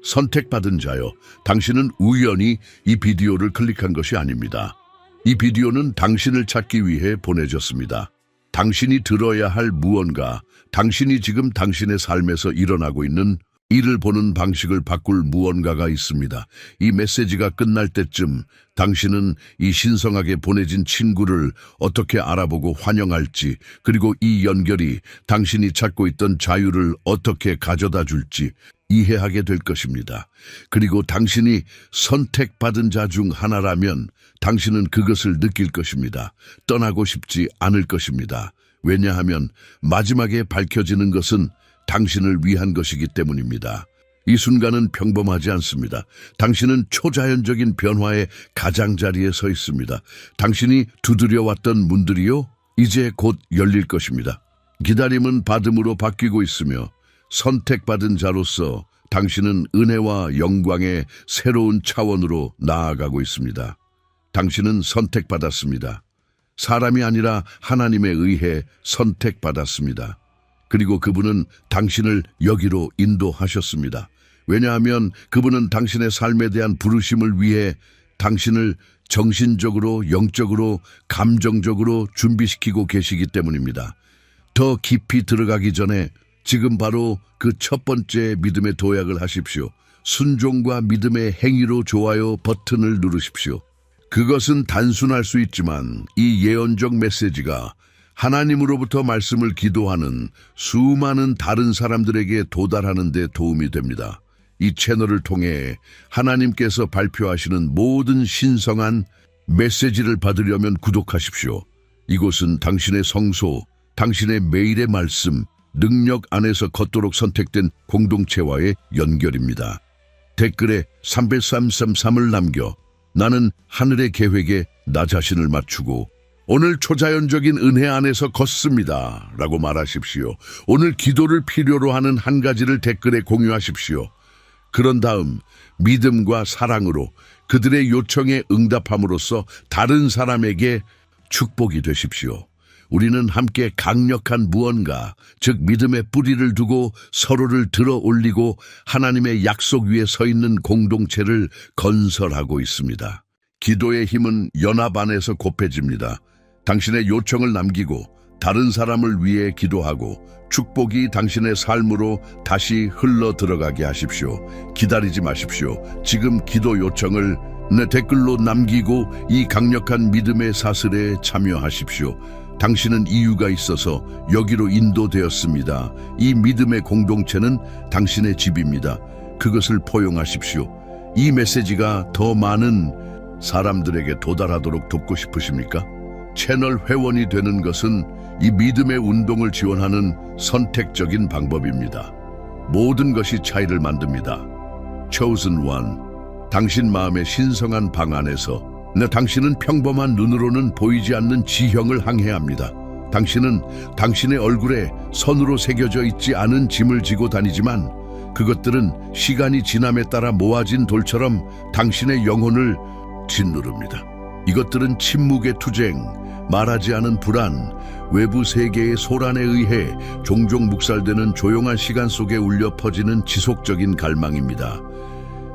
선택받은 자여, 당신은 우연히 이 비디오를 클릭한 것이 아닙니다. 이 비디오는 당신을 찾기 위해 보내졌습니다. 당신이 들어야 할 무언가, 당신이 지금 당신의 삶에서 일어나고 있는 이를 보는 방식을 바꿀 무언가가 있습니다. 이 메시지가 끝날 때쯤 당신은 이 신성하게 보내진 친구를 어떻게 알아보고 환영할지, 그리고 이 연결이 당신이 찾고 있던 자유를 어떻게 가져다 줄지 이해하게 될 것입니다. 그리고 당신이 선택받은 자 중 하나라면 당신은 그것을 느낄 것입니다. 떠나고 싶지 않을 것입니다. 왜냐하면 마지막에 밝혀지는 것은 당신을 위한 것이기 때문입니다. 이 순간은 평범하지 않습니다. 당신은 초자연적인 변화의 가장자리에 서 있습니다. 당신이 두드려왔던 문들이요, 이제 곧 열릴 것입니다. 기다림은 받음으로 바뀌고 있으며 선택받은 자로서 당신은 은혜와 영광의 새로운 차원으로 나아가고 있습니다. 당신은 선택받았습니다. 사람이 아니라 하나님에 의해 선택받았습니다. 그리고 그분은 당신을 여기로 인도하셨습니다. 왜냐하면 그분은 당신의 삶에 대한 부르심을 위해 당신을 정신적으로, 영적으로, 감정적으로 준비시키고 계시기 때문입니다. 더 깊이 들어가기 전에 지금 바로 그 첫 번째 믿음의 도약을 하십시오. 순종과 믿음의 행위로 좋아요 버튼을 누르십시오. 그것은 단순할 수 있지만 이 예언적 메시지가 하나님으로부터 말씀을 기도하는 수많은 다른 사람들에게 도달하는 데 도움이 됩니다. 이 채널을 통해 하나님께서 발표하시는 모든 신성한 메시지를 받으려면 구독하십시오. 이곳은 당신의 성소, 당신의 매일의 말씀, 능력 안에서 걷도록 선택된 공동체와의 연결입니다. 댓글에 333을 남겨 나는 하늘의 계획에 나 자신을 맞추고 오늘 초자연적인 은혜 안에서 걷습니다 라고 말하십시오. 오늘 기도를 필요로 하는 한 가지를 댓글에 공유하십시오. 그런 다음 믿음과 사랑으로 그들의 요청에 응답함으로써 다른 사람에게 축복이 되십시오. 우리는 함께 강력한 무언가, 즉 믿음의 뿌리를 두고 서로를 들어 올리고 하나님의 약속 위에 서 있는 공동체를 건설하고 있습니다. 기도의 힘은 연합 안에서 곱해집니다. 당신의 요청을 남기고 다른 사람을 위해 기도하고 축복이 당신의 삶으로 다시 흘러 들어가게 하십시오. 기다리지 마십시오. 지금 기도 요청을 댓글로 남기고 이 강력한 믿음의 사슬에 참여하십시오. 당신은 이유가 있어서 여기로 인도되었습니다. 이 믿음의 공동체는 당신의 집입니다. 그것을 포용하십시오. 이 메시지가 더 많은 사람들에게 도달하도록 돕고 싶으십니까? 채널 회원이 되는 것은 이 믿음의 운동을 지원하는 선택적인 방법입니다. 모든 것이 차이를 만듭니다. Chosen One, 당신 마음의 신성한 방 안에서 당신은 평범한 눈으로는 보이지 않는 지형을 항해합니다. 당신은 당신의 얼굴에 선으로 새겨져 있지 않은 짐을 지고 다니지만 그것들은 시간이 지남에 따라 모아진 돌처럼 당신의 영혼을 짓누릅니다. 이것들은 침묵의 투쟁, 말하지 않은 불안, 외부 세계의 소란에 의해 종종 묵살되는 조용한 시간 속에 울려 퍼지는 지속적인 갈망입니다.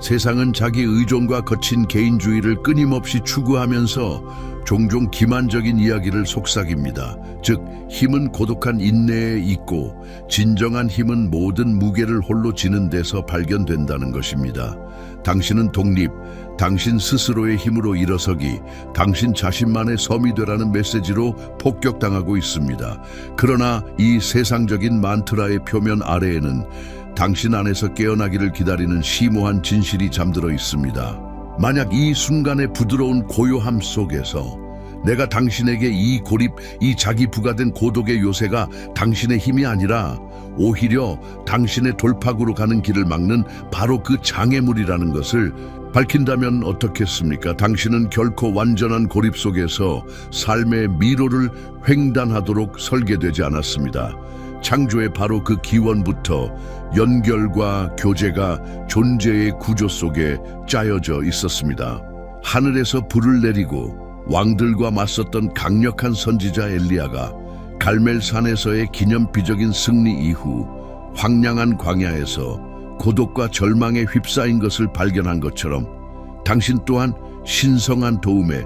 세상은 자기 의존과 거친 개인주의를 끊임없이 추구하면서 종종 기만적인 이야기를 속삭입니다. 즉, 힘은 고독한 인내에 있고 진정한 힘은 모든 무게를 홀로 지는 데서 발견된다는 것입니다. 당신은 독립, 당신 스스로의 힘으로 일어서기, 당신 자신만의 섬이 되라는 메시지로 폭격당하고 있습니다. 그러나 이 세상적인 만트라의 표면 아래에는 당신 안에서 깨어나기를 기다리는 심오한 진실이 잠들어 있습니다. 만약 이 순간의 부드러운 고요함 속에서 내가 당신에게 이 고립, 이 자기 부가된 고독의 요새가 당신의 힘이 아니라 오히려 당신의 돌파구로 가는 길을 막는 바로 그 장애물이라는 것을 밝힌다면 어떻겠습니까? 당신은 결코 완전한 고립 속에서 삶의 미로를 횡단하도록 설계되지 않았습니다. 창조의 바로 그 기원부터 연결과 교제가 존재의 구조 속에 짜여져 있었습니다. 하늘에서 불을 내리고 왕들과 맞섰던 강력한 선지자 엘리야가 갈멜산에서의 기념비적인 승리 이후 황량한 광야에서 고독과 절망에 휩싸인 것을 발견한 것처럼 당신 또한 신성한 도움에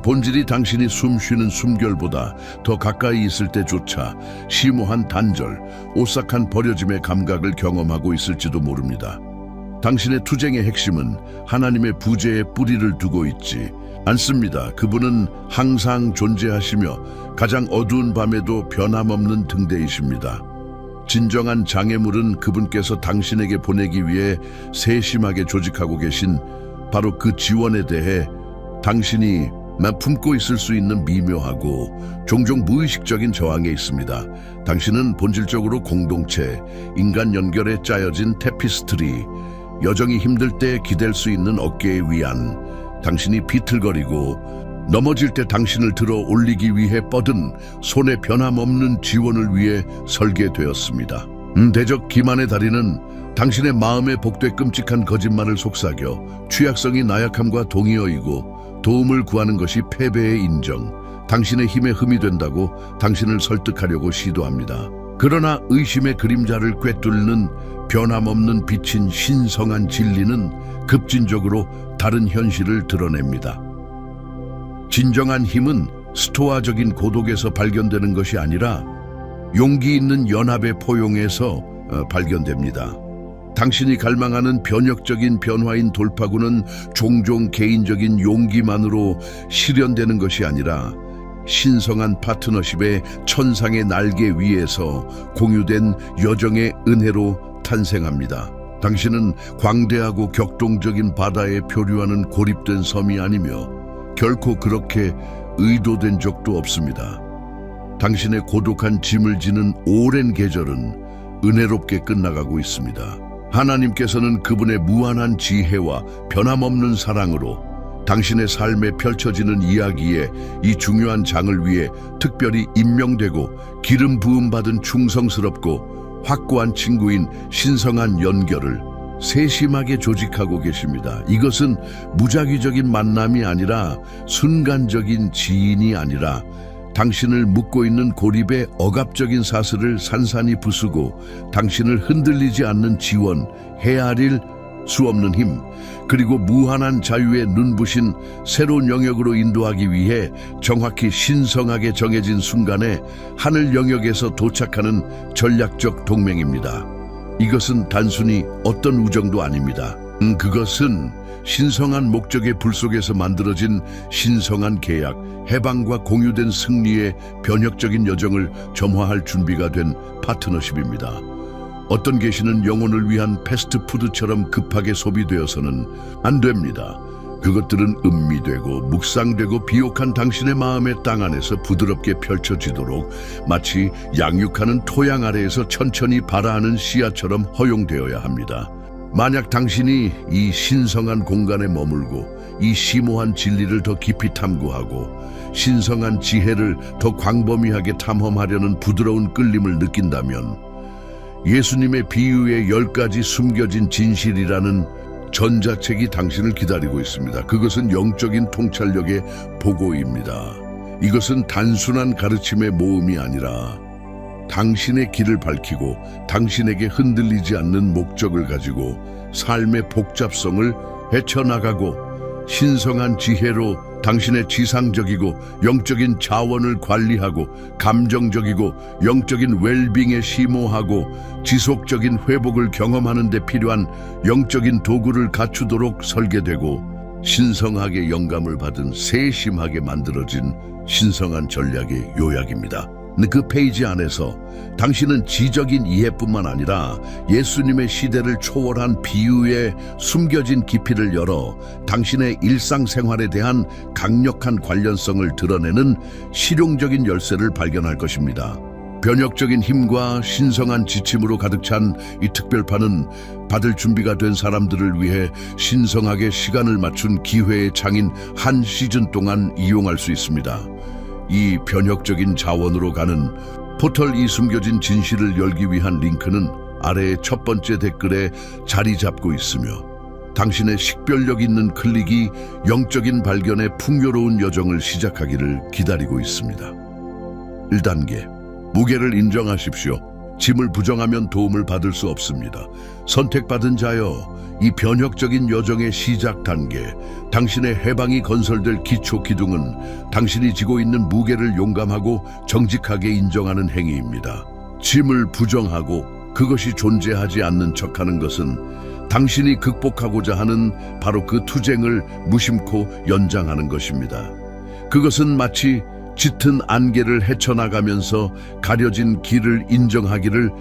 본질이 당신이 숨쉬는 숨결보다 더 가까이 있을 때조차 심오한 단절, 오싹한 버려짐의 감각을 경험하고 있을지도 모릅니다. 당신의 투쟁의 핵심은 하나님의 부재에 뿌리를 두고 있지 않습니다. 그분은 항상 존재하시며 가장 어두운 밤에도 변함없는 등대이십니다. 진정한 장애물은 그분께서 당신에게 보내기 위해 세심하게 조직하고 계신 바로 그 지원에 대해 당신이 품고 있을 수 있는 미묘하고 종종 무의식적인 저항에 있습니다. 당신은 본질적으로 공동체, 인간 연결에 짜여진 테피스트리, 여정이 힘들 때 기댈 수 있는 어깨의 위안, 당신이 비틀거리고 넘어질 때 당신을 들어 올리기 위해 뻗은 손에 변함없는 지원을 위해 설계되었습니다. 대적 기만의 다리는 당신의 마음에 복돼 끔찍한 거짓말을 속삭여 취약성이 나약함과 동의어이고 도움을 구하는 것이 패배의 인정, 당신의 힘에 흠이 된다고 당신을 설득하려고 시도합니다. 그러나 의심의 그림자를 꿰뚫는 변함없는 빛인 신성한 진리는 급진적으로 다른 현실을 드러냅니다. 진정한 힘은 스토아적인 고독에서 발견되는 것이 아니라 용기 있는 연합의 포용에서 발견됩니다. 당신이 갈망하는 변혁적인 변화인 돌파구는 종종 개인적인 용기만으로 실현되는 것이 아니라 신성한 파트너십의 천상의 날개 위에서 공유된 여정의 은혜로 탄생합니다. 당신은 광대하고 격동적인 바다에 표류하는 고립된 섬이 아니며 결코 그렇게 의도된 적도 없습니다. 당신의 고독한 짐을 지는 오랜 계절은 은혜롭게 끝나가고 있습니다. 하나님께서는 그분의 무한한 지혜와 변함없는 사랑으로 당신의 삶에 펼쳐지는 이야기에 이 중요한 장을 위해 특별히 임명되고 기름 부음 받은 충성스럽고 확고한 친구인 신성한 연결을 세심하게 조직하고 계십니다. 이것은 무작위적인 만남이 아니라 순간적인 지인이 아니라 당신을 묶고 있는 고립의 억압적인 사슬을 산산이 부수고 당신을 흔들리지 않는 지원, 헤아릴 수 없는 힘, 그리고 무한한 자유의 눈부신 새로운 영역으로 인도하기 위해 정확히 신성하게 정해진 순간에 하늘 영역에서 도착하는 전략적 동맹입니다. 이것은 단순히 어떤 우정도 아닙니다. 그것은 신성한 목적의 불 속에서 만들어진 신성한 계약, 해방과 공유된 승리의 변혁적인 여정을 점화할 준비가 된 파트너십입니다. 어떤 계시는 영혼을 위한 패스트푸드처럼 급하게 소비되어서는 안 됩니다. 그것들은 음미되고 묵상되고 비옥한 당신의 마음의 땅 안에서 부드럽게 펼쳐지도록 마치 양육하는 토양 아래에서 천천히 발아하는 씨앗처럼 허용되어야 합니다. 만약 당신이 이 신성한 공간에 머물고 이 심오한 진리를 더 깊이 탐구하고 신성한 지혜를 더 광범위하게 탐험하려는 부드러운 끌림을 느낀다면 예수님의 비유의 10가지 숨겨진 진실이라는 전자책이 당신을 기다리고 있습니다. 그것은 영적인 통찰력의 보고입니다. 이것은 단순한 가르침의 모음이 아니라 당신의 길을 밝히고 당신에게 흔들리지 않는 목적을 가지고 삶의 복잡성을 헤쳐나가고 신성한 지혜로 당신의 지상적이고 영적인 자원을 관리하고 감정적이고 영적인 웰빙에 심오하고 지속적인 회복을 경험하는 데 필요한 영적인 도구를 갖추도록 설계되고 신성하게 영감을 받은 세심하게 만들어진 신성한 전략의 요약입니다. 그 페이지 안에서 당신은 지적인 이해뿐만 아니라 예수님의 시대를 초월한 비유의 숨겨진 깊이를 열어 당신의 일상생활에 대한 강력한 관련성을 드러내는 실용적인 열쇠를 발견할 것입니다. 변혁적인 힘과 신성한 지침으로 가득 찬 이 특별판은 받을 준비가 된 사람들을 위해 신성하게 시간을 맞춘 기회의 장인 한 시즌 동안 이용할 수 있습니다. 이 변혁적인 자원으로 가는 포털 이 숨겨진 진실을 열기 위한 링크는 아래의 첫 번째 댓글에 자리 잡고 있으며 당신의 식별력 있는 클릭이 영적인 발견의 풍요로운 여정을 시작하기를 기다리고 있습니다. 1단계, 무게를 인정하십시오. 짐을 부정하면 도움을 받을 수 없습니다. 선택받은 자여, 이 변혁적인 여정의 시작 단계, 당신의 해방이 건설될 기초 기둥은 당신이 지고 있는 무게를 용감하고 정직하게 인정하는 행위입니다. 짐을 부정하고 그것이 존재하지 않는 척하는 것은 당신이 극복하고자 하는 바로 그 투쟁을 무심코 연장하는 것입니다. 그것은 마치 짙은 안개를 헤쳐나가면서 가려진 길을 인정하기를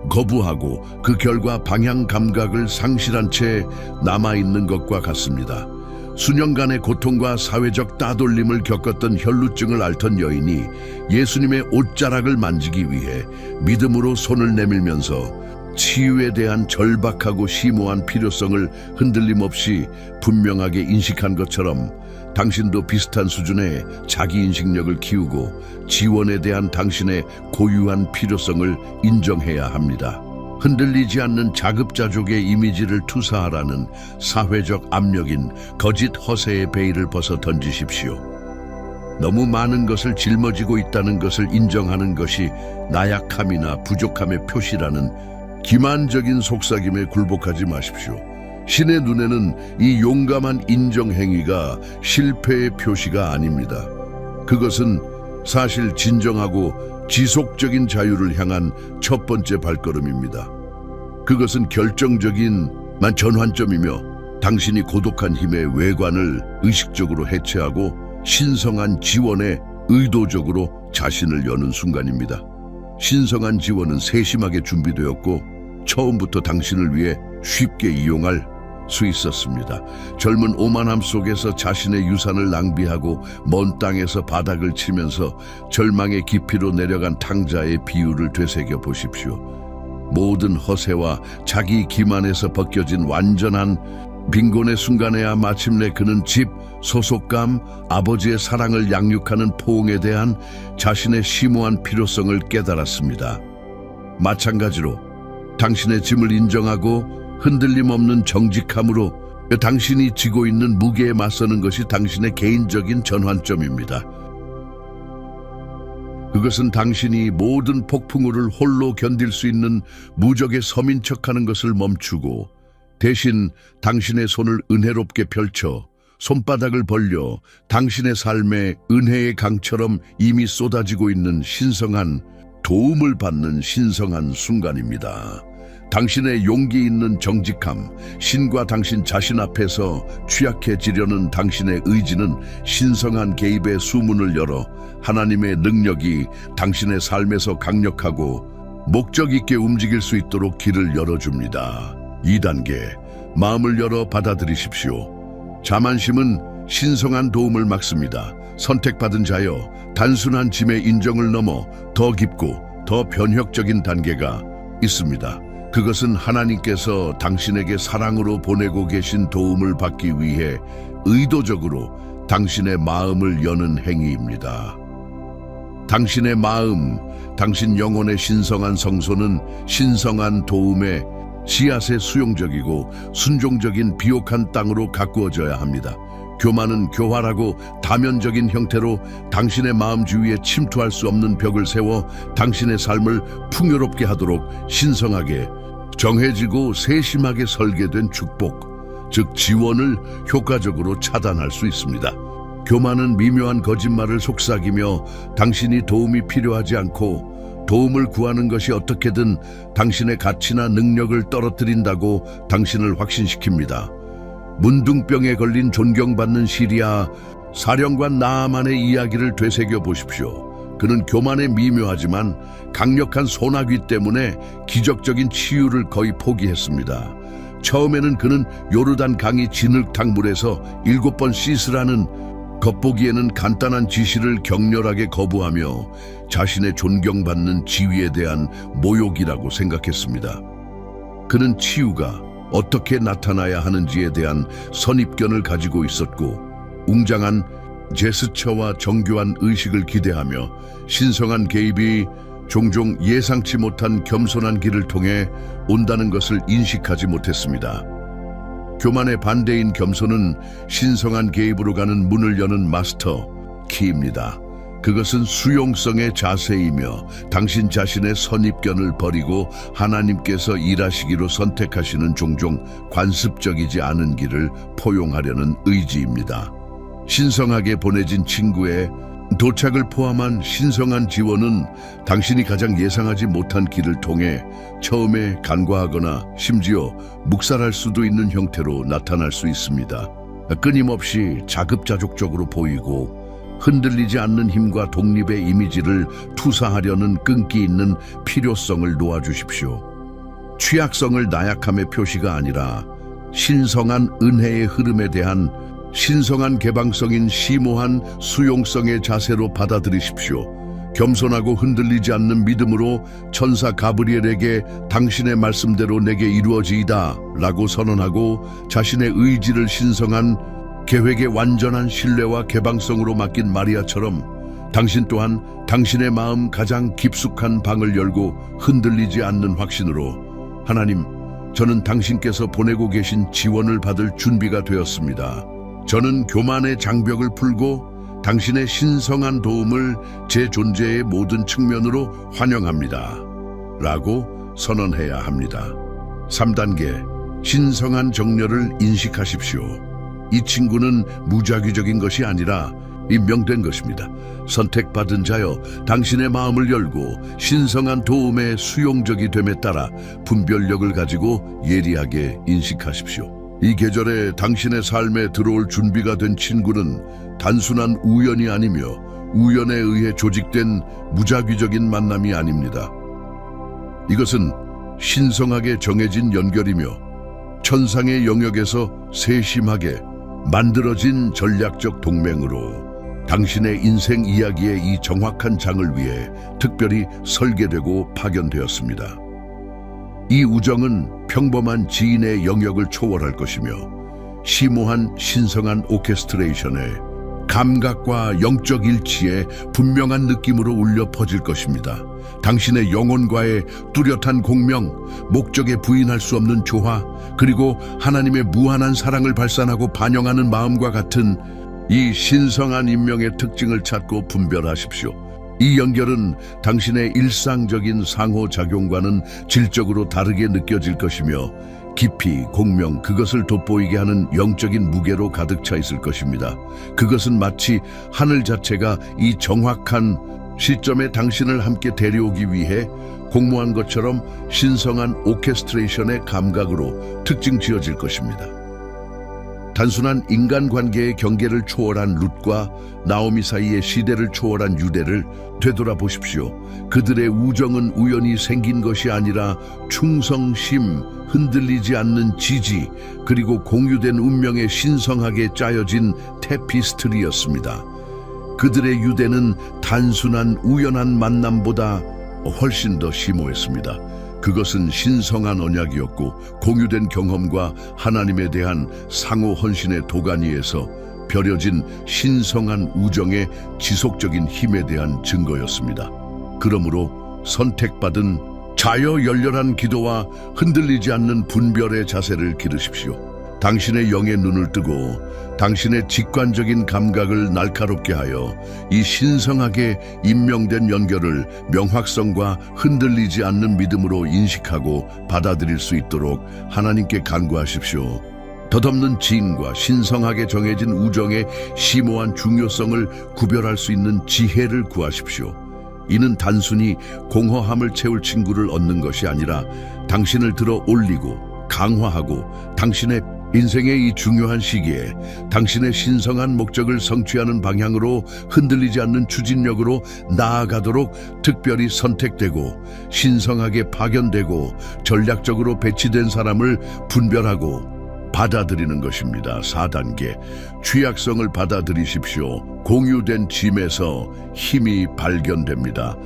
거부하고 그 결과 방향 감각을 상실한 채 남아있는 것과 같습니다. 수년간의 고통과 사회적 따돌림을 겪었던 혈루증을 앓던 여인이 예수님의 옷자락을 만지기 위해 믿음으로 손을 내밀면서 치유에 대한 절박하고 심오한 필요성을 흔들림 없이 분명하게 인식한 것처럼 당신도 비슷한 수준의 자기인식력을 키우고 지원에 대한 당신의 고유한 필요성을 인정해야 합니다. 흔들리지 않는 자급자족의 이미지를 투사하라는 사회적 압력인 거짓 허세의 베일을 벗어 던지십시오. 너무 많은 것을 짊어지고 있다는 것을 인정하는 것이 나약함이나 부족함의 표시라는 기만적인 속삭임에 굴복하지 마십시오. 신의 눈에는 이 용감한 인정 행위가 실패의 표시가 아닙니다. 그것은 사실 진정하고 지속적인 자유를 향한 첫 번째 발걸음입니다. 그것은 결정적인 전환점이며 당신이 고독한 힘의 외관을 의식적으로 해체하고 신성한 지원에 의도적으로 자신을 여는 순간입니다. 신성한 지원은 세심하게 준비되었고 처음부터 당신을 위해 쉽게 이용할 수 있었습니다. 젊은 오만함 속에서 자신의 유산을 낭비하고 먼 땅에서 바닥을 치면서 절망의 깊이로 내려간 탕자의 비유를 되새겨 보십시오. 모든 허세와 자기 기만에서 벗겨진 완전한 빈곤의 순간에야 마침내 그는 집, 소속감, 아버지의 사랑을 양육하는 포옹에 대한 자신의 심오한 필요성을 깨달았습니다. 마찬가지로 당신의 짐을 인정하고 흔들림 없는 정직함으로 당신이 지고 있는 무게에 맞서는 것이 당신의 개인적인 전환점입니다. 그것은 당신이 모든 폭풍우를 홀로 견딜 수 있는 무적의 섬인 척하는 것을 멈추고 대신 당신의 손을 은혜롭게 펼쳐 손바닥을 벌려 당신의 삶에 은혜의 강처럼 이미 쏟아지고 있는 신성한 도움을 받는 신성한 순간입니다. 당신의 용기 있는 정직함, 신과 당신 자신 앞에서 취약해지려는 당신의 의지는 신성한 개입의 수문을 열어 하나님의 능력이 당신의 삶에서 강력하고 목적 있게 움직일 수 있도록 길을 열어줍니다. 2단계, 마음을 열어 받아들이십시오. 자만심은 신성한 도움을 막습니다. 선택받은 자여, 단순한 짐의 인정을 넘어 더 깊고 더 변혁적인 단계가 있습니다. 그것은 하나님께서 당신에게 사랑으로 보내고 계신 도움을 받기 위해 의도적으로 당신의 마음을 여는 행위입니다. 당신의 마음, 당신 영혼의 신성한 성소는 신성한 도움의 씨앗의 수용적이고 순종적인 비옥한 땅으로 가꾸어져야 합니다. 교만은 교활하고 다면적인 형태로 당신의 마음 주위에 침투할 수 없는 벽을 세워 당신의 삶을 풍요롭게 하도록 신성하게 정해지고 세심하게 설계된 축복, 즉 지원을 효과적으로 차단할 수 있습니다. 교만은 미묘한 거짓말을 속삭이며 당신이 도움이 필요하지 않고 도움을 구하는 것이 어떻게든 당신의 가치나 능력을 떨어뜨린다고 당신을 확신시킵니다. 문둥병에 걸린 존경받는 시리아 사령관 나아만의 이야기를 되새겨 보십시오. 그는 교만에 미묘하지만 강력한 소나귀 때문에 기적적인 치유를 거의 포기했습니다. 처음에는 그는 요르단 강이 진흙탕 물에서 7번 씻으라는 겉보기에는 간단한 지시를 격렬하게 거부하며 자신의 존경받는 지위에 대한 모욕이라고 생각했습니다. 그는 치유가 어떻게 나타나야 하는지에 대한 선입견을 가지고 있었고 웅장한 제스처와 정교한 의식을 기대하며 신성한 개입이 종종 예상치 못한 겸손한 길을 통해 온다는 것을 인식하지 못했습니다. 교만의 반대인 겸손은 신성한 개입으로 가는 문을 여는 마스터 키입니다. 그것은 수용성의 자세이며 당신 자신의 선입견을 버리고 하나님께서 일하시기로 선택하시는 종종 관습적이지 않은 길을 포용하려는 의지입니다. 신성하게 보내진 친구의 도착을 포함한 신성한 지원은 당신이 가장 예상하지 못한 길을 통해 처음에 간과하거나 심지어 묵살할 수도 있는 형태로 나타날 수 있습니다. 끊임없이 자급자족적으로 보이고 흔들리지 않는 힘과 독립의 이미지를 투사하려는 끈기 있는 필요성을 놓아주십시오. 취약성을 나약함의 표시가 아니라 신성한 은혜의 흐름에 대한 신성한 개방성인 심오한 수용성의 자세로 받아들이십시오. 겸손하고 흔들리지 않는 믿음으로 천사 가브리엘에게 당신의 말씀대로 내게 이루어지이다 라고 선언하고 자신의 의지를 신성한 계획의 완전한 신뢰와 개방성으로 맡긴 마리아처럼 당신 또한 당신의 마음 가장 깊숙한 방을 열고 흔들리지 않는 확신으로 하나님, 저는 당신께서 보내고 계신 지원을 받을 준비가 되었습니다. 저는 교만의 장벽을 풀고 당신의 신성한 도움을 제 존재의 모든 측면으로 환영합니다. 라고 선언해야 합니다. 3단계, 신성한 정렬을 인식하십시오. 이 친구는 무작위적인 것이 아니라 임명된 것입니다. 선택받은 자여, 당신의 마음을 열고 신성한 도움에 수용적이 됨에 따라 분별력을 가지고 예리하게 인식하십시오. 이 계절에 당신의 삶에 들어올 준비가 된 친구는 단순한 우연이 아니며 우연에 의해 조직된 무작위적인 만남이 아닙니다. 이것은 신성하게 정해진 연결이며 천상의 영역에서 세심하게 만들어진 전략적 동맹으로 당신의 인생 이야기의 이 정확한 장을 위해 특별히 설계되고 파견되었습니다. 이 우정은 평범한 지인의 영역을 초월할 것이며 심오한 신성한 오케스트레이션에 감각과 영적 일치에 분명한 느낌으로 울려 퍼질 것입니다. 당신의 영혼과의 뚜렷한 공명, 목적에 부인할 수 없는 조화, 그리고 하나님의 무한한 사랑을 발산하고 반영하는 마음과 같은 이 신성한 인명의 특징을 찾고 분별하십시오. 이 연결은 당신의 일상적인 상호작용과는 질적으로 다르게 느껴질 것이며 깊이, 공명, 그것을 돋보이게 하는 영적인 무게로 가득 차 있을 것입니다. 그것은 마치 하늘 자체가 이 정확한 시점에 당신을 함께 데려오기 위해 공모한 것처럼 신성한 오케스트레이션의 감각으로 특징 지어질 것입니다. 단순한 인간관계의 경계를 초월한 룻과 나오미 사이의 시대를 초월한 유대를 되돌아보십시오. 그들의 우정은 우연히 생긴 것이 아니라 충성심, 흔들리지 않는 지지, 그리고 공유된 운명에 신성하게 짜여진 테피스트리였습니다. 그들의 유대는 단순한 우연한 만남보다 훨씬 더 심오했습니다. 그것은 신성한 언약이었고 공유된 경험과 하나님에 대한 상호 헌신의 도가니에서 벼려진 신성한 우정의 지속적인 힘에 대한 증거였습니다. 그러므로 선택받은 자여 열렬한 기도와 흔들리지 않는 분별의 자세를 기르십시오. 당신의 영의 눈을 뜨고 당신의 직관적인 감각을 날카롭게 하여 이 신성하게 임명된 연결을 명확성과 흔들리지 않는 믿음으로 인식하고 받아들일 수 있도록 하나님께 간구하십시오. 덧없는 지인과 신성하게 정해진 우정의 심오한 중요성을 구별할 수 있는 지혜를 구하십시오. 이는 단순히 공허함을 채울 친구를 얻는 것이 아니라 당신을 들어 올리고 강화하고 당신의 인생의 이 중요한 시기에 당신의 신성한 목적을 성취하는 방향으로 흔들리지 않는 추진력으로 나아가도록 특별히 선택되고 신성하게 파견되고 전략적으로 배치된 사람을 분별하고 받아들이는 것입니다. 4단계, 취약성을 받아들이십시오. 공유된 짐에서 힘이 발견됩니다.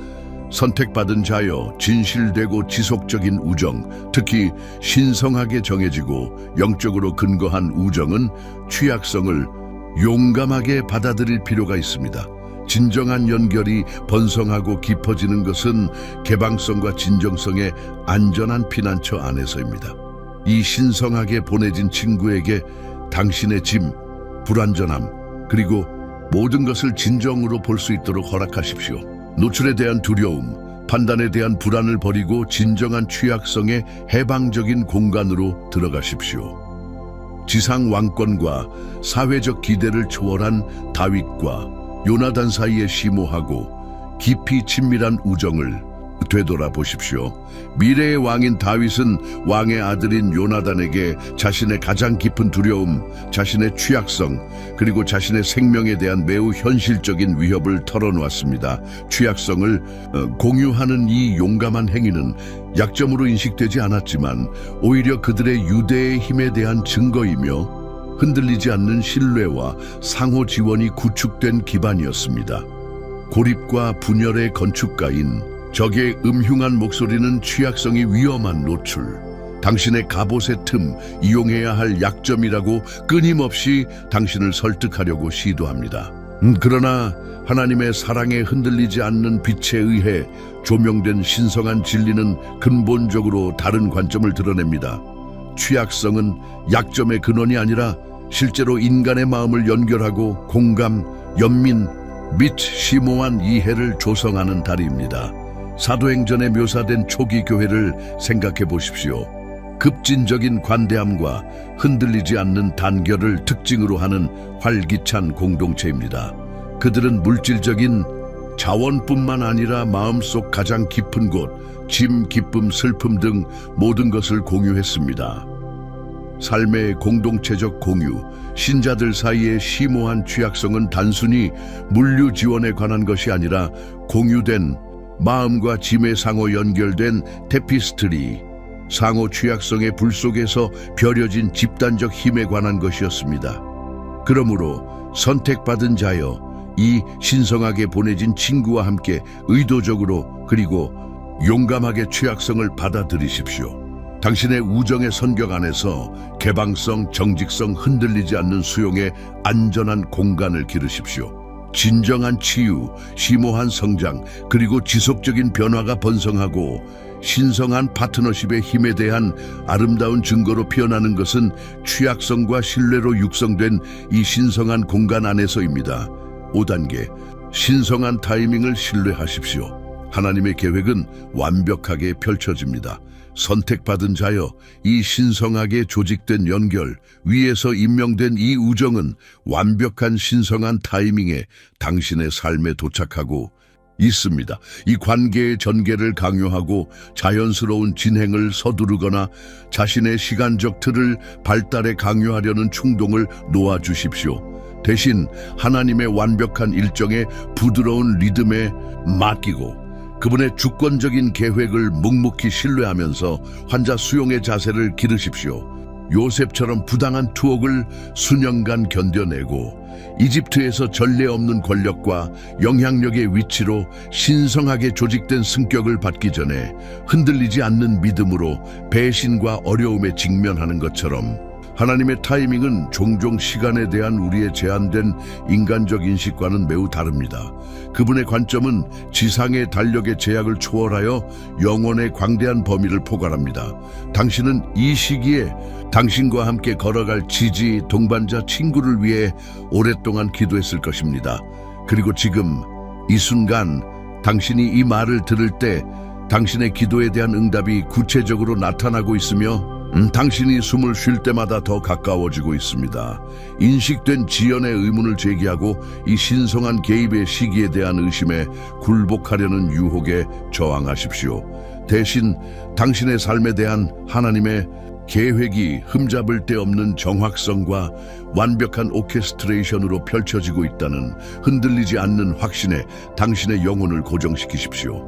선택받은 자여, 진실되고 지속적인 우정, 특히 신성하게 정해지고 영적으로 근거한 우정은 취약성을 용감하게 받아들일 필요가 있습니다. 진정한 연결이 번성하고 깊어지는 것은 개방성과 진정성의 안전한 피난처 안에서입니다. 이 신성하게 보내진 친구에게 당신의 짐, 불완전함, 그리고 모든 것을 진정으로 볼 수 있도록 허락하십시오. 노출에 대한 두려움, 판단에 대한 불안을 버리고 진정한 취약성의 해방적인 공간으로 들어가십시오. 지상 왕권과 사회적 기대를 초월한 다윗과 요나단 사이에 심오하고 깊이 친밀한 우정을 되돌아보십시오. 미래의 왕인 다윗은 왕의 아들인 요나단에게 자신의 가장 깊은 두려움, 자신의 취약성, 그리고 자신의 생명에 대한 매우 현실적인 위협을 털어놓았습니다. 취약성을 공유하는 이 용감한 행위는 약점으로 인식되지 않았지만 오히려 그들의 유대의 힘에 대한 증거이며 흔들리지 않는 신뢰와 상호 지원이 구축된 기반이었습니다. 고립과 분열의 건축가인 적의 음흉한 목소리는 취약성이 위험한 노출, 당신의 갑옷의 틈, 이용해야 할 약점이라고 끊임없이 당신을 설득하려고 시도합니다. 그러나 하나님의 사랑에 흔들리지 않는 빛에 의해 조명된 신성한 진리는 근본적으로 다른 관점을 드러냅니다. 취약성은 약점의 근원이 아니라 실제로 인간의 마음을 연결하고 공감, 연민 및 심오한 이해를 조성하는 다리입니다. 사도행전에 묘사된 초기 교회를 생각해 보십시오. 급진적인 관대함과 흔들리지 않는 단결을 특징으로 하는 활기찬 공동체입니다. 그들은 물질적인 자원뿐만 아니라 마음속 가장 깊은 곳, 짐, 기쁨, 슬픔 등 모든 것을 공유했습니다. 삶의 공동체적 공유, 신자들 사이의 심오한 취약성은 단순히 물류 지원에 관한 것이 아니라 공유된 마음과 짐의 상호 연결된 테피스트리, 상호 취약성의 불 속에서 벼려진 집단적 힘에 관한 것이었습니다. 그러므로 선택받은 자여, 이 신성하게 보내진 친구와 함께 의도적으로 그리고 용감하게 취약성을 받아들이십시오. 당신의 우정의 선격 안에서 개방성, 정직성, 흔들리지 않는 수용의 안전한 공간을 기르십시오. 진정한 치유, 심오한 성장, 그리고 지속적인 변화가 번성하고 신성한 파트너십의 힘에 대한 아름다운 증거로 피어나는 것은 취약성과 신뢰로 육성된 이 신성한 공간 안에서입니다. 5단계, 신성한 타이밍을 신뢰하십시오. 하나님의 계획은 완벽하게 펼쳐집니다. 선택받은 자여, 이 신성하게 조직된 연결, 위에서 임명된 이 우정은 완벽한 신성한 타이밍에 당신의 삶에 도착하고 있습니다. 이 관계의 전개를 강요하고 자연스러운 진행을 서두르거나 자신의 시간적 틀을 발달에 강요하려는 충동을 놓아주십시오. 대신 하나님의 완벽한 일정에 부드러운 리듬에 맡기고 그분의 주권적인 계획을 묵묵히 신뢰하면서 환자 수용의 자세를 기르십시오. 요셉처럼 부당한 투옥을 수년간 견뎌내고 이집트에서 전례 없는 권력과 영향력의 위치로 신성하게 조직된 승격을 받기 전에 흔들리지 않는 믿음으로 배신과 어려움에 직면하는 것처럼 하나님의 타이밍은 종종 시간에 대한 우리의 제한된 인간적 인식과는 매우 다릅니다. 그분의 관점은 지상의 달력의 제약을 초월하여 영혼의 광대한 범위를 포괄합니다. 당신은 이 시기에 당신과 함께 걸어갈 지지, 동반자, 친구를 위해 오랫동안 기도했을 것입니다. 그리고 지금 이 순간 당신이 이 말을 들을 때 당신의 기도에 대한 응답이 구체적으로 나타나고 있으며 당신이 숨을 쉴 때마다 더 가까워지고 있습니다. 인식된 지연의 의문을 제기하고 이 신성한 개입의 시기에 대한 의심에 굴복하려는 유혹에 저항하십시오. 대신 당신의 삶에 대한 하나님의 계획이 흠잡을 데 없는 정확성과 완벽한 오케스트레이션으로 펼쳐지고 있다는 흔들리지 않는 확신에 당신의 영혼을 고정시키십시오.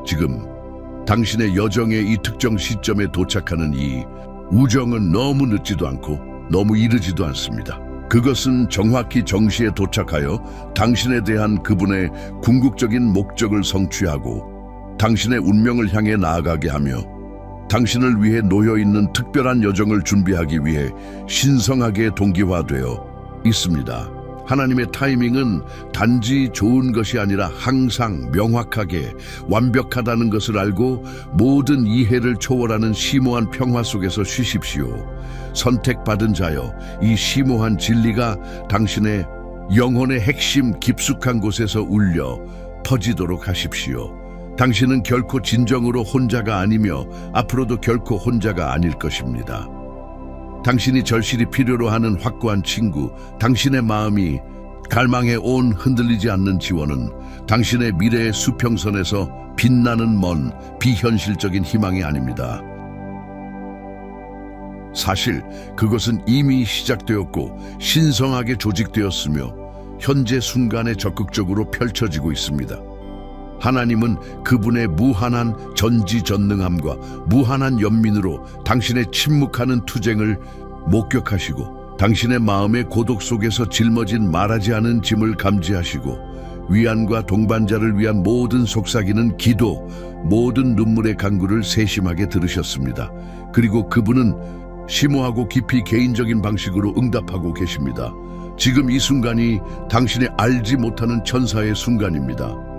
지금 당신의 여정의 이 특정 시점에 도착하는 이 우정은 너무 늦지도 않고 너무 이르지도 않습니다. 그것은 정확히 정시에 도착하여 당신에 대한 그분의 궁극적인 목적을 성취하고 당신의 운명을 향해 나아가게 하며 당신을 위해 놓여있는 특별한 여정을 준비하기 위해 신성하게 동기화되어 있습니다. 하나님의 타이밍은 단지 좋은 것이 아니라 항상 명확하게 완벽하다는 것을 알고 모든 이해를 초월하는 심오한 평화 속에서 쉬십시오. 선택받은 자여, 이 심오한 진리가 당신의 영혼의 핵심 깊숙한 곳에서 울려 퍼지도록 하십시오. 당신은 결코 진정으로 혼자가 아니며 앞으로도 결코 혼자가 아닐 것입니다. 당신이 절실히 필요로 하는 확고한 친구, 당신의 마음이 갈망해 온 흔들리지 않는 지원은 당신의 미래의 수평선에서 빛나는 먼 비현실적인 희망이 아닙니다. 사실 그것은 이미 시작되었고 신성하게 조직되었으며 현재 순간에 적극적으로 펼쳐지고 있습니다. 하나님은 그분의 무한한 전지전능함과 무한한 연민으로 당신의 침묵하는 투쟁을 목격하시고 당신의 마음의 고독 속에서 짊어진 말하지 않은 짐을 감지하시고 위안과 동반자를 위한 모든 속삭이는 기도, 모든 눈물의 간구를 세심하게 들으셨습니다. 그리고 그분은 심오하고 깊이 개인적인 방식으로 응답하고 계십니다. 지금 이 순간이 당신의 알지 못하는 천사의 순간입니다.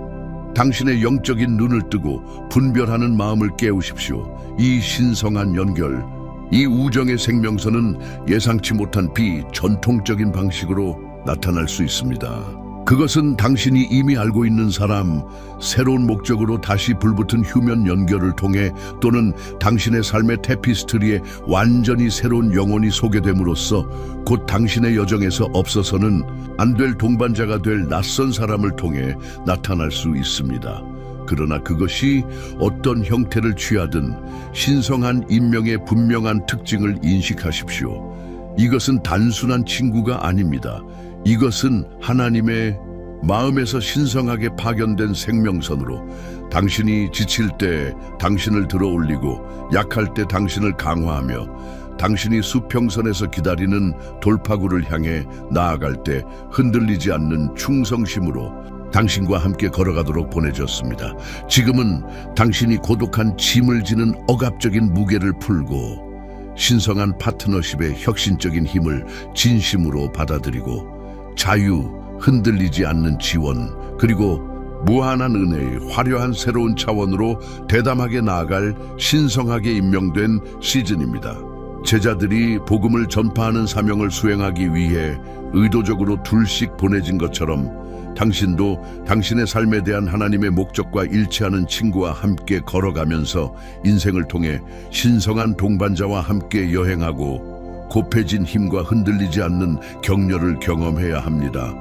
당신의 영적인 눈을 뜨고 분별하는 마음을 깨우십시오. 이 신성한 연결, 이 우정의 생명선은 예상치 못한 비전통적인 방식으로 나타날 수 있습니다. 그것은 당신이 이미 알고 있는 사람, 새로운 목적으로 다시 불붙은 휴면 연결을 통해 또는 당신의 삶의 테피스트리에 완전히 새로운 영혼이 소개됨으로써 곧 당신의 여정에서 없어서는 안 될 동반자가 될 낯선 사람을 통해 나타날 수 있습니다. 그러나 그것이 어떤 형태를 취하든 신성한 인명의 분명한 특징을 인식하십시오. 이것은 단순한 친구가 아닙니다. 이것은 하나님의 마음에서 신성하게 파견된 생명선으로 당신이 지칠 때 당신을 들어올리고 약할 때 당신을 강화하며 당신이 수평선에서 기다리는 돌파구를 향해 나아갈 때 흔들리지 않는 충성심으로 당신과 함께 걸어가도록 보내줬습니다. 지금은 당신이 고독한 짐을 지는 억압적인 무게를 풀고 신성한 파트너십의 혁신적인 힘을 진심으로 받아들이고 자유, 흔들리지 않는 지원, 그리고 무한한 은혜의 화려한 새로운 차원으로 대담하게 나아갈 신성하게 임명된 시즌입니다. 제자들이 복음을 전파하는 사명을 수행하기 위해 의도적으로 둘씩 보내진 것처럼 당신도 당신의 삶에 대한 하나님의 목적과 일치하는 친구와 함께 걸어가면서 인생을 통해 신성한 동반자와 함께 여행하고 곱해진 힘과 흔들리지 않는 격려를 경험해야 합니다.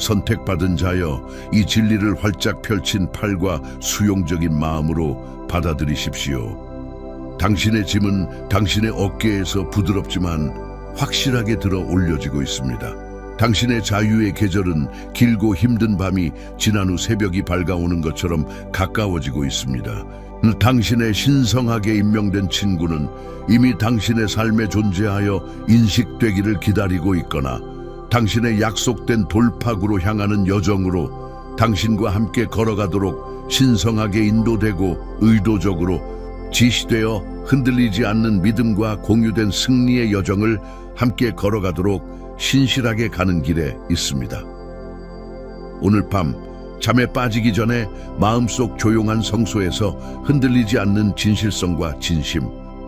선택받은 자여, 이 진리를 활짝 펼친 팔과 수용적인 마음으로 받아들이십시오. 당신의 짐은 당신의 어깨에서 부드럽지만 확실하게 들어 올려지고 있습니다. 당신의 자유의 계절은 길고 힘든 밤이 지난 후 새벽이 밝아오는 것처럼 가까워지고 있습니다. 당신의 신성하게 임명된 친구는 이미 당신의 삶에 존재하여 인식되기를 기다리고 있거나 당신의 약속된 돌파구로 향하는 여정으로 당신과 함께 걸어가도록 신성하게 인도되고 의도적으로 지시되어 흔들리지 않는 믿음과 공유된 승리의 여정을 함께 걸어가도록 신실하게 가는 길에 있습니다. 오늘 밤 잠에 빠지기 전에 마음속 조용한 성소에서 흔들리지 않는 진실성과 진심,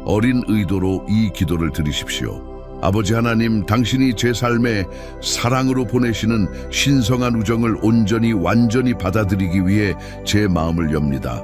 어린 의도로 이 기도를 드리십시오. 아버지 하나님, 당신이 제 삶에 사랑으로 보내시는 신성한 우정을 온전히 완전히 받아들이기 위해 제 마음을 엽니다.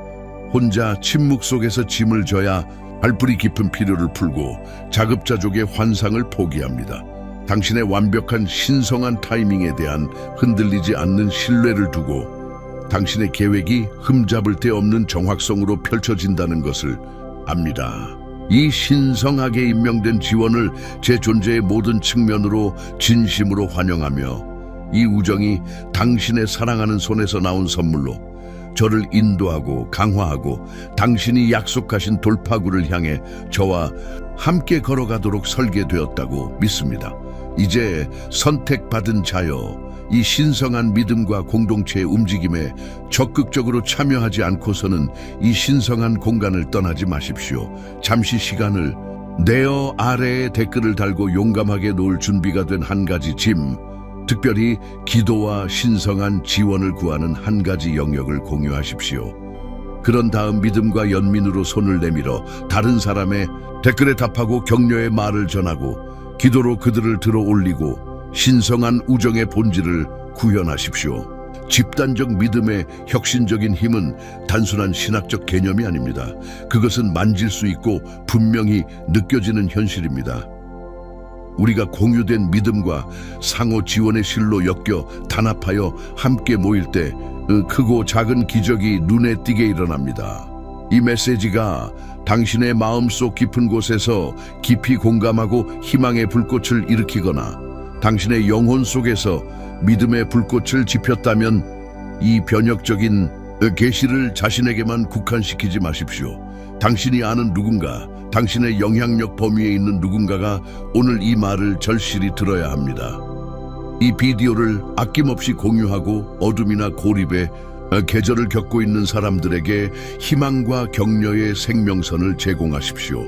혼자 침묵 속에서 짐을 져야 발풀이 깊은 필요를 풀고 자급자족의 환상을 포기합니다. 당신의 완벽한 신성한 타이밍에 대한 흔들리지 않는 신뢰를 두고 당신의 계획이 흠잡을 데 없는 정확성으로 펼쳐진다는 것을 압니다. 이 신성하게 임명된 지원을 제 존재의 모든 측면으로 진심으로 환영하며 이 우정이 당신의 사랑하는 손에서 나온 선물로 저를 인도하고 강화하고 당신이 약속하신 돌파구를 향해 저와 함께 걸어가도록 설계되었다고 믿습니다. 이제 선택받은 자여, 이 신성한 믿음과 공동체의 움직임에 적극적으로 참여하지 않고서는 이 신성한 공간을 떠나지 마십시오. 잠시 시간을 내어 아래에 댓글을 달고 용감하게 놓을 준비가 된 한 가지 짐, 특별히 기도와 신성한 지원을 구하는 한 가지 영역을 공유하십시오. 그런 다음 믿음과 연민으로 손을 내밀어 다른 사람의 댓글에 답하고 격려의 말을 전하고 기도로 그들을 들어 올리고 신성한 우정의 본질을 구현하십시오. 집단적 믿음의 혁신적인 힘은 단순한 신학적 개념이 아닙니다. 그것은 만질 수 있고 분명히 느껴지는 현실입니다. 우리가 공유된 믿음과 상호 지원의 실로 엮여 단합하여 함께 모일 때 크고 작은 기적이 눈에 띄게 일어납니다. 이 메시지가 당신의 마음속 깊은 곳에서 깊이 공감하고 희망의 불꽃을 일으키거나 당신의 영혼 속에서 믿음의 불꽃을 지폈다면 이 변혁적인 계시를 자신에게만 국한시키지 마십시오. 당신이 아는 누군가, 당신의 영향력 범위에 있는 누군가가 오늘 이 말을 절실히 들어야 합니다. 이 비디오를 아낌없이 공유하고 어둠이나 고립의 계절을 겪고 있는 사람들에게 희망과 격려의 생명선을 제공하십시오.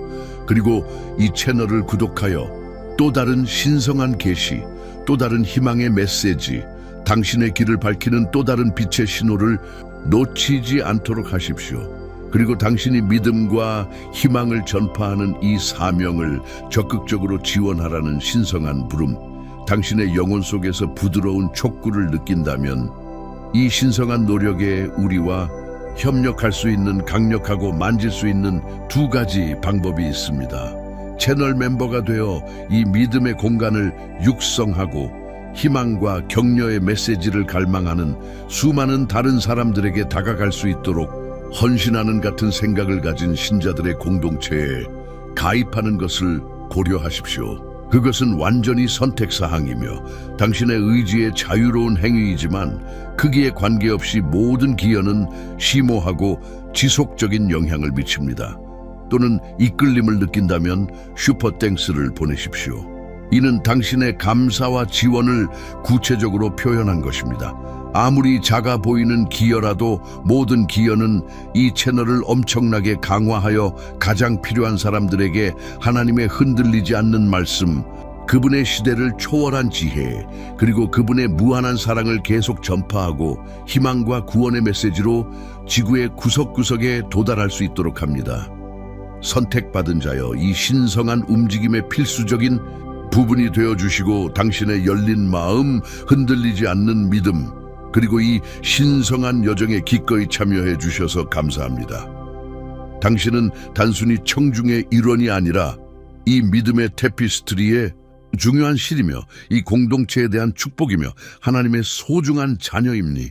그리고 이 채널을 구독하여 또 다른 신성한 계시, 또 다른 희망의 메시지, 당신의 길을 밝히는 또 다른 빛의 신호를 놓치지 않도록 하십시오. 그리고 당신이 믿음과 희망을 전파하는 이 사명을 적극적으로 지원하라는 신성한 부름, 당신의 영혼 속에서 부드러운 촉구를 느낀다면 이 신성한 노력에 우리와 협력할 수 있는 강력하고 만질 수 있는 두 가지 방법이 있습니다. 채널 멤버가 되어 이 믿음의 공간을 육성하고 희망과 격려의 메시지를 갈망하는 수많은 다른 사람들에게 다가갈 수 있도록 헌신하는 같은 생각을 가진 신자들의 공동체에 가입하는 것을 고려하십시오. 그것은 완전히 선택사항이며 당신의 의지의 자유로운 행위이지만 크기에 관계없이 모든 기여는 심오하고 지속적인 영향을 미칩니다. 또는 이끌림을 느낀다면 슈퍼땡스를 보내십시오. 이는 당신의 감사와 지원을 구체적으로 표현한 것입니다. 아무리 작아 보이는 기여라도 모든 기여는 이 채널을 엄청나게 강화하여 가장 필요한 사람들에게 하나님의 흔들리지 않는 말씀, 그분의 시대를 초월한 지혜, 그리고 그분의 무한한 사랑을 계속 전파하고 희망과 구원의 메시지로 지구의 구석구석에 도달할 수 있도록 합니다. 선택받은 자여, 이 신성한 움직임의 필수적인 부분이 되어주시고 당신의 열린 마음, 흔들리지 않는 믿음, 그리고 이 신성한 여정에 기꺼이 참여해 주셔서 감사합니다. 당신은 단순히 청중의 일원이 아니라 이 믿음의 테피스트리의 중요한 실이며 이 공동체에 대한 축복이며 하나님의 소중한 자녀입니.